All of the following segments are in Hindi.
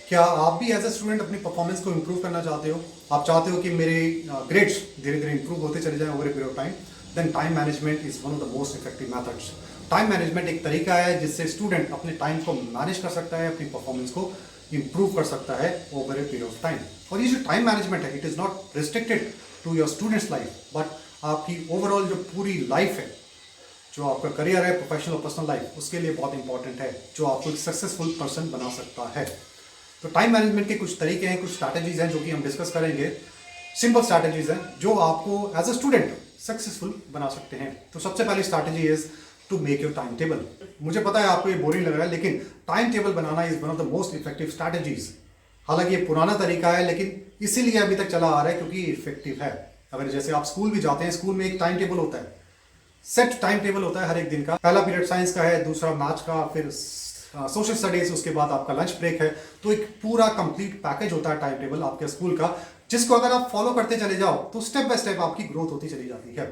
क्या आप भी एज ए स्टूडेंट अपनी परफॉर्मेंस को इम्प्रूव करना चाहते हो? आप चाहते हो कि मेरे ग्रेड्स धीरे धीरे इंप्रूव होते चले जाएं over a period of time? Then time management is one of the most effective methods. Time management एक तरीका है जिससे स्टूडेंट अपने टाइम को मैनेज कर सकता है, अपनी परफॉर्मेंस को इम्प्रूव कर सकता है over a period of time. और ये जो टाइम मैनेजमेंट है, it is not restricted to your students life, but आपकी ओवरऑल जो पूरी लाइफ है, जो आपका करियर है, प्रोफेशनल और पर्सनल लाइफ, उसके लिए बहुत इंपॉर्टेंट है, जो आपको एक सक्सेसफुल पर्सन बना सकता है। तो टाइम मैनेजमेंट के कुछ तरीके हैं, कुछ स्ट्रैटेजीज हैं जो कि हम डिस्कस करेंगे। सिंपल स्ट्रैटेजीज हैं जो आपको एज अ स्टूडेंट सक्सेसफुल बना सकते हैं। तो सबसे पहली strategy is to make your timetable. मुझे पता है आपको ये बोरिंग लग रहा है, लेकिन time table banana is one of the most effective strategies. हालांकि ये पुराना तरीका है, लेकिन इसीलिए अभी तक चला आ रहा है क्योंकि इफेक्टिव है। अगर जैसे आप स्कूल भी जाते हैं, स्कूल में एक टाइम टेबल होता है, सेट टाइम टेबल होता है हर एक दिन का। पहला पीरियड साइंस का है, दूसरा मैथ्स का, फिर सोशल स्टडीज, उसके बाद आपका लंच ब्रेक है। तो एक पूरा कंप्लीट पैकेज होता है टाइम टेबल आपके स्कूल का, जिसको अगर आप फॉलो करते चले जाओ तो स्टेप बाय स्टेप आपकी ग्रोथ होती चली जाती है।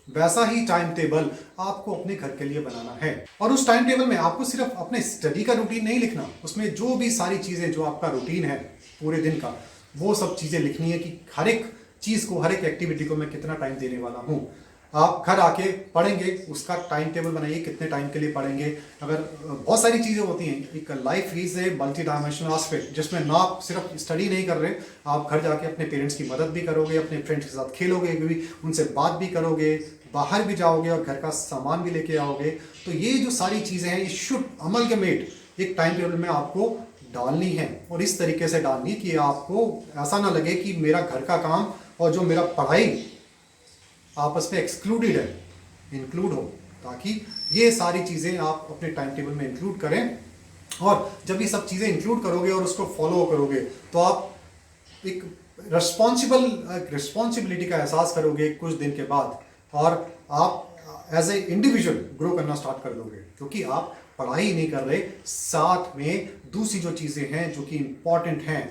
वैसा ही टाइम टेबल आपको अपने घर के लिए बनाना है। और उस टाइम टेबल में आपको सिर्फ अपने स्टडी का रूटीन नहीं लिखना, उसमें जो भी सारी चीजें, जो आपका रूटीन है पूरे दिन का, वो सब चीजें लिखनी है कि हर एक चीज को, हर एक एक्टिविटी को मैं कितना टाइम देने वाला हूँ। आप घर आके पढ़ेंगे, उसका टाइम टेबल बनाइए, कितने टाइम के लिए पढ़ेंगे। अगर बहुत सारी चीज़ें होती हैं, एक life is a multi dimensional aspect, जिसमें ना आप सिर्फ स्टडी नहीं कर रहे, आप घर जाके अपने पेरेंट्स की मदद भी करोगे, अपने फ्रेंड्स के साथ खेलोगे भी, उनसे बात भी करोगे, बाहर भी जाओगे और घर का सामान भी लेके आओगे। तो ये जो सारी चीज़ें हैं, ये शुड अमलगमेट एक टाइम टेबल में आपको डालनी है, और इस तरीके से डालनी कि आपको ऐसा ना लगे कि मेरा घर का काम और जो मेरा पढ़ाई आपस में एक्सक्लूडेड है, इंक्लूड हो। ताकि ये सारी चीज़ें आप अपने टाइम टेबल में इंक्लूड करें, और जब ये सब चीज़ें इंक्लूड करोगे और उसको फॉलो करोगे तो आप एक रिस्पॉन्सिबिलिटी का एहसास करोगे कुछ दिन के बाद, और आप एज ए इंडिविजुअल ग्रो करना स्टार्ट कर दोगे, क्योंकि आप पढ़ाई नहीं कर रहे, साथ में दूसरी जो चीज़ें हैं जो कि इम्पॉर्टेंट हैं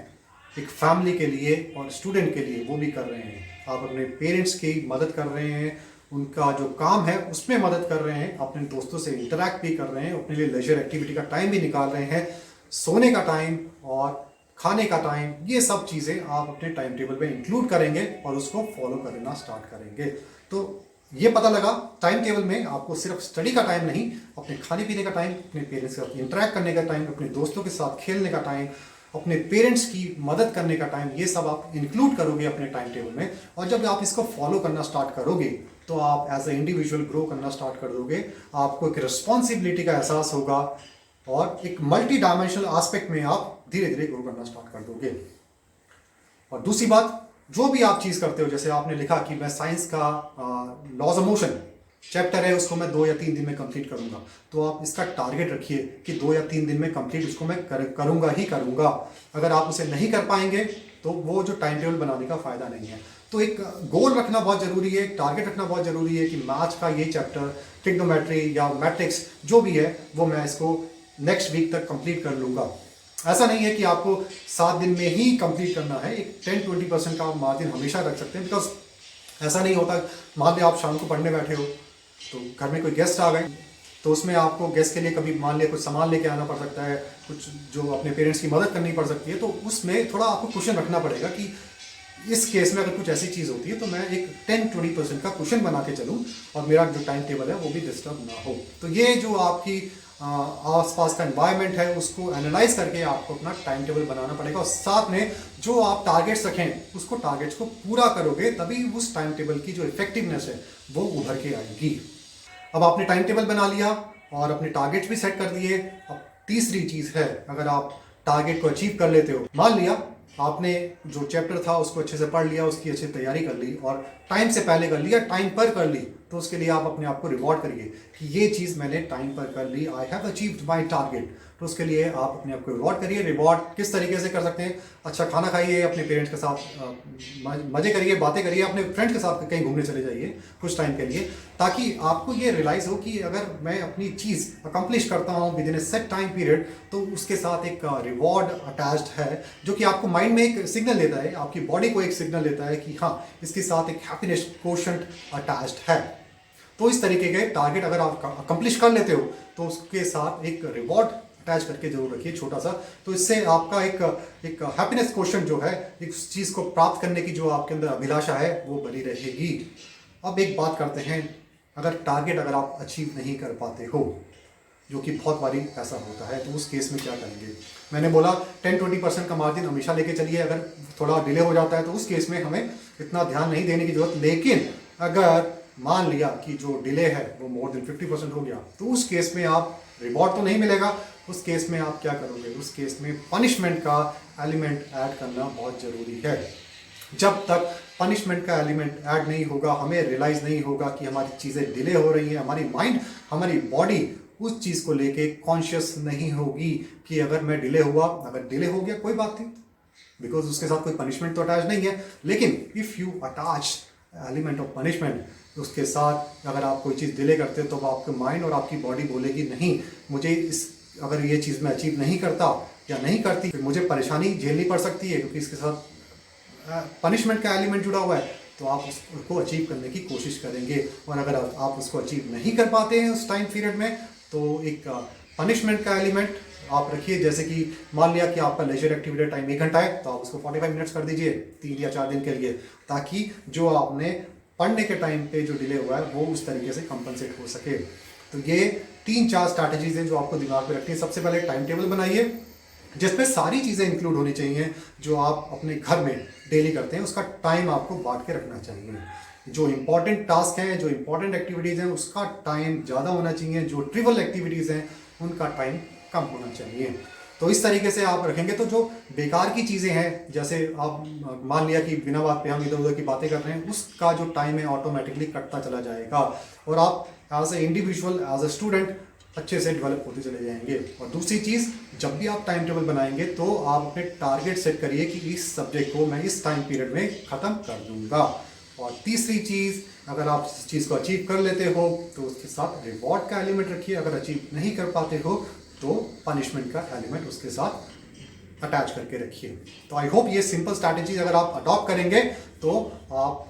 एक फैमिली के लिए और स्टूडेंट के लिए, वो भी कर रहे हैं। आप अपने पेरेंट्स की मदद कर रहे हैं, उनका जो काम है उसमें मदद कर रहे हैं, अपने दोस्तों से इंटरैक्ट भी कर रहे हैं, अपने लिए लेजर एक्टिविटी का टाइम भी निकाल रहे हैं, सोने का टाइम और खाने का टाइम, ये सब चीज़ें आप अपने टाइम टेबल में इंक्लूड करेंगे और उसको फॉलो करना स्टार्ट करेंगे। तो ये पता लगा, टाइम टेबल में आपको सिर्फ स्टडी का टाइम नहीं, अपने खाने पीने का टाइम, अपने पेरेंट्स के साथ इंटरैक्ट करने का टाइम, अपने दोस्तों के साथ खेलने का टाइम, अपने पेरेंट्स की मदद करने का टाइम, ये सब आप इंक्लूड करोगे अपने टाइम टेबल में। और जब आप इसको फॉलो करना स्टार्ट करोगे तो आप एज ए इंडिविजुअल ग्रो करना स्टार्ट कर दोगे, आपको एक रिस्पॉन्सिबिलिटी का एहसास होगा, और एक मल्टी डायमेंशनल एस्पेक्ट में आप धीरे धीरे ग्रो करना स्टार्ट कर दोगे। और दूसरी बात, जो भी आप चीज़ करते हो, जैसे आपने लिखा कि मैं साइंस का लॉज ऑफ मोशन चैप्टर है, उसको मैं 2 या 3 दिन में कंप्लीट करूंगा, तो आप इसका टारगेट रखिए कि 2 या 3 दिन में कंप्लीट उसको मैं करूंगा ही करूंगा। अगर आप उसे नहीं कर पाएंगे तो वो जो टाइम टेबल बनाने का फायदा नहीं है। तो एक गोल रखना बहुत जरूरी है, एक टारगेट रखना बहुत जरूरी है कि मैथ्स का ये चैप्टर, ट्रिग्नोमेट्री या मैट्रिक्स जो भी है, वो मैं इसको नेक्स्ट वीक तक कंप्लीट कर लूंगा। ऐसा नहीं है कि आपको 7 दिन में ही कंप्लीट करना है, एक 10-20% का मार्जिन हमेशा रख सकते हैं, बिकॉज ऐसा नहीं होता, मान लिया आप शाम को पढ़ने बैठे हो तो घर में कोई गेस्ट आ गए, तो उसमें आपको गेस्ट के लिए कभी मान लिया कुछ सामान लेके आना पड़ सकता है, कुछ जो अपने पेरेंट्स की मदद करनी पड़ सकती है, तो उसमें थोड़ा आपको क्वेश्चन रखना पड़ेगा कि इस केस में अगर कुछ ऐसी चीज़ होती है तो मैं एक 10-20% का क्वेश्चन बना के चलूँ और मेरा जो टाइम टेबल है वो भी डिस्टर्ब ना हो। तो ये जो आपकी आसपास का एनवायरनमेंट है, उसको एनालाइज करके आपको अपना टाइम टेबल बनाना पड़ेगा, और साथ में जो आप टारगेट्स रखें उसको टारगेट्स को पूरा करोगे, तभी उस टाइम टेबल की जो इफेक्टिवनेस है वो उभर के आएगी। अब आपने टाइम टेबल बना लिया और अपने टारगेट्स भी सेट कर दिए। अब तीसरी चीज़ है, अगर आप टारगेट को अचीव कर लेते हो, मान लिया आपने जो चैप्टर था उसको अच्छे से पढ़ लिया, उसकी अच्छी तैयारी कर ली और टाइम से पहले कर लिया, टाइम पर कर ली, तो उसके लिए आप अपने आप को रिवॉर्ड करिए कि ये चीज़ मैंने टाइम पर कर ली, I have achieved my target. तो उसके लिए आप अपने आप को रिवॉर्ड करिए। रिवॉर्ड किस तरीके से कर सकते हैं? अच्छा खाना खाइए, अपने पेरेंट्स के साथ मज़े करिए, बातें करिए, अपने फ्रेंड्स के साथ कहीं घूमने चले जाइए कुछ टाइम के लिए, ताकि आपको ये रियलाइज़ हो कि अगर मैं अपनी चीज़ अकम्प्लिश करता हूँ with in A set time period, तो उसके साथ एक रिवॉर्ड अटैच्ड है, जो कि आपको माइंड में एक सिग्नल देता है, आपकी बॉडी को एक सिग्नल देता है कि हाँ, इसके साथ एक हैप्पीनेस कोशेंट अटैच्ड है। तो इस तरीके के टारगेट अगर आप अकम्प्लिश कर लेते हो तो उसके साथ एक रिवॉर्ड अटैच करके जरूर रखिए छोटा सा। तो इससे आपका एक हैप्पीनेस क्वेश्चन जो है, एक चीज़ को प्राप्त करने की जो आपके अंदर अभिलाषा है वो बनी रहेगी। अब एक बात करते हैं, अगर आप अचीव नहीं कर पाते हो, जो कि बहुत बारी ऐसा होता है, तो उस केस में क्या करेंगे। मैंने बोला 10-20% का मार्जिन हमेशा लेके चलिए। अगर थोड़ा डिले हो जाता है तो उस केस में हमें इतना ध्यान नहीं देने की जरूरत। लेकिन अगर मान लिया कि जो डिले है वो मोर देन 50% हो गया, तो उस केस में आप रिवॉर्ड तो नहीं मिलेगा। उस केस में आप क्या करोगे, उस केस में पनिशमेंट का एलिमेंट ऐड करना बहुत ज़रूरी है। जब तक पनिशमेंट का एलिमेंट ऐड नहीं होगा, हमें रियलाइज़ नहीं होगा कि हमारी चीज़ें डिले हो रही हैं, हमारी माइंड, हमारी बॉडी उस चीज़ को लेके कॉन्शियस नहीं होगी कि अगर मैं डिले हुआ, अगर डिले हो गया कोई बात नहीं, बिकॉज उसके साथ कोई पनिशमेंट तो अटैच नहीं है। लेकिन if you attach element of punishment, उसके साथ अगर आप कोई चीज़ डिले करते हो तो आपके माइंड और आपकी बॉडी बोलेगी नहीं, मुझे अगर ये चीज़ मैं अचीव नहीं करता या नहीं करती फिर मुझे परेशानी झेलनी पड़ सकती है, क्योंकि इसके साथ पनिशमेंट का एलिमेंट जुड़ा हुआ है। तो आप उसको अचीव करने की कोशिश करेंगे, और अगर आप उसको अचीव नहीं कर पाते हैं उस टाइम पीरियड में, तो एक पनिशमेंट का एलिमेंट आप रखिए। जैसे कि मान लिया कि आपका लेजर एक्टिविटी टाइम 1 घंटा है, तो आप उसको 45 मिनट्स कर दीजिए 3 या 4 दिन के लिए, ताकि जो आपने पढ़ने के टाइम पे जो डिले हुआ है वो उस तरीके से कंपनसेट हो सके। तो ये 3-4 स्ट्रैटेजीज हैं जो आपको दिमाग में रखनी है। सबसे पहले टाइम टेबल बनाइए जिसमें सारी चीज़ें इंक्लूड होनी चाहिए जो आप अपने घर में डेली करते हैं, उसका टाइम आपको बांट के रखना चाहिए। जो इंपॉर्टेंट टास्क हैं, जो इंपॉर्टेंट एक्टिविटीज़ हैं, उसका टाइम ज़्यादा होना चाहिए। जो ट्रिवल एक्टिविटीज़ हैं उनका टाइम कम होना चाहिए। तो इस तरीके से आप रखेंगे तो जो बेकार की चीज़ें हैं, जैसे आप मान लिया कि बिना बात पे हम इधर उधर की बातें कर रहे हैं, उसका जो टाइम है ऑटोमेटिकली कटता चला जाएगा, और आप as a individual, as a student अच्छे से डेवलप होते चले जाएंगे। और दूसरी चीज़, जब भी आप टाइम टेबल बनाएंगे तो आप अपने टारगेट सेट करिए कि इस सब्जेक्ट को मैं इस टाइम पीरियड में ख़त्म कर दूंगा। और तीसरी चीज़, अगर आप इस चीज़ को अचीव कर लेते हो तो उसके साथ रिवॉर्ड का एलिमेंट रखिए। अगर अचीव नहीं कर पाते हो तो पनिशमेंट का एलिमेंट उसके साथ अटैच करके रखिए। तो आई होप ये सिंपल स्ट्रैटेजीज अगर आप अडॉप्ट करेंगे तो आप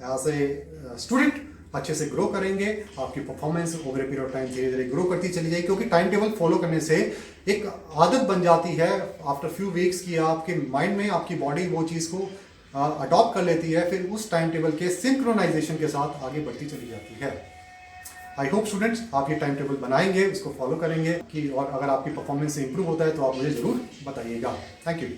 एज ए स्टूडेंट अच्छे से ग्रो करेंगे। आपकी performance over a period of time धीरे धीरे ग्रो करती चली जाएगी, क्योंकि टाइम टेबल फॉलो करने से एक आदत बन जाती है आफ्टर फ्यू वीक्स की। आपके माइंड में आपकी बॉडी वो चीज़ को अडॉप्ट कर लेती है, फिर उस टाइम टेबल के सिंक्रोनाइजेशन के साथ आगे बढ़ती चली जाती है। आई होप स्टूडेंट्स आप ये टाइम टेबल बनाएंगे, उसको फॉलो करेंगे कि, और अगर आपकी परफॉर्मेंस से इंप्रूव होता है तो आप मुझे ज़रूर बताइएगा। Thank you.